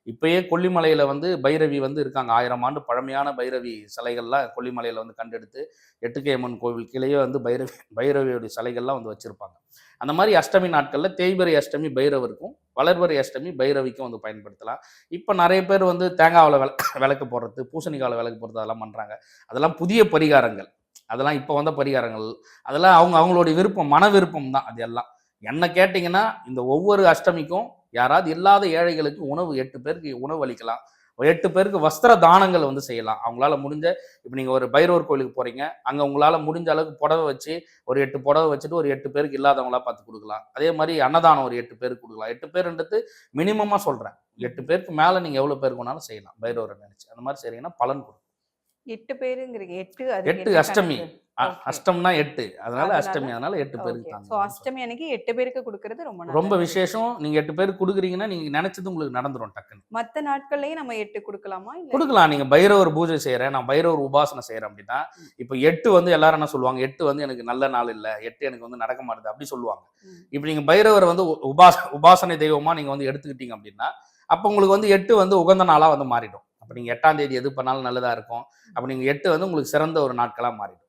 இப்பயே கொல்லிமலையில வந்து பைரவி வந்து இருக்காங்க. 1000 ஆண்டு பழமையான பைரவி சிலைகள்லாம் கொல்லிமலையில வந்து கண்டெடுத்து, எட்டுக்கை அம்மன் கோவில் கீழயே வந்து பைரவியோட சிலைகள்லாம் வந்து வச்சிருப்பாங்க. அந்த மாரி அஷ்டமி நாட்கள்ல தேய்பிறை அஷ்டமி பைரவருக்கும், வளர்பிறை அஷ்டமி பைரவிக்கும் வந்து பயன்படுத்தலாம். இப்ப நெறைய பேர் வந்து தேங்காவுல விளக்கு போடுறது, பூசணிக்கால விளக்கு போடுறது அதெல்லாம் பண்றாங்க. அதெல்லாம் புதிய பரிகாரங்கள். அதெல்லாம் இப்ப வந்த பரிகாரங்கள். அதெல்லாம் அவங்களுடைய விருப்பம், மன விருப்பம் தான் அது எல்லாம். என்ன கேட்டீங்கன்னா, இந்த ஒவ்வொரு அஷ்டமிக்கும் யாராவது இல்லாத ஏழைகளுக்கு உணவு 8 பேருக்கு உணவு அளிக்கலாம். 8 பேருக்கு வஸ்திர தானங்கள் வந்து செய்யலாம். அவங்களால முடிஞ்ச இப்ப நீங்க ஒரு பைரவர் கோயிலுக்கு போறீங்க. அங்க உங்களால முடிஞ்ச அளவுக்கு புடவ வச்சு, ஒரு 8 புடவ வச்சுட்டு ஒரு 8 பேருக்கு இல்லாதவங்களா பார்த்து குடுக்கலாம். அதே மாரி அன்னதானம் ஒரு 8 பேருக்கு குடுக்கலாம். 8 பேருன்றது மினிமமா சொல்றேன். 8 பேருக்கு மேல நீங்க எவ்வளோ பேருக்கு வேணாலும் செய்யலாம். பைரவர நெனச்சு. அந்த மாரி செய்றீங்கன்னா பலன் குடுக்கும். 8 பேருங்கிறீங்க. 8 அதுக்கு 8 என்ன அஷ்டமி. கணக்கு? ஓகே. அஷ்டம்னா 8. அதனால அதனால அஷ்டமி. அதனால 8 பேருக்கு ஓகே. தாங்க. ஸோ அஷ்டமி அன்னைக்கு 8 பேருக்கு குடுக்குறது ரொம்ப ரொம்ப நல்லது. விசேஷம். நீங்க 8 பேருக்கு குடுக்குறீங்கன்னா, நீங்க நெனச்சது உங்களுக்கு நடந்துரும் டக்குன்னு. மத்த நாட்கள்லயும் நம்ம 8 குடுக்கலாமா? இல்ல குடுக்கலாம். நீங்க பைரவர் பூஜை செய்றேன், நான் பைரவர் உபாசனை செய்றேன் அப்டின்னா, ம். இப்ப 8 வந்து எல்லாரும் என்ன சொல்லுவாங்க, 8 வந்து எனக்கு நல்ல நாள் இல்ல. 8 எனக்கு வந்து நடக்க மாட்டுது அப்டி சொல்லுவாங்க. ம். இப்ப நீங்க பைரவர் வந்து உபாசனை தெய்வமா நீங்க வந்து எடுத்துக்கிட்டீங்க அப்டின்னா, அப்ப உங்களுக்கு வந்து 8 வந்து உகந்த நாளா வந்து மாறிடும். அப்ப நீங்க 8ஆம் தேதி எது பண்ணாலும் நல்லதா இருக்கும். அப்ப நீங்க 8 வந்து உங்களுக்கு சிறந்த ஒரு நாட்களா மாறிடும்.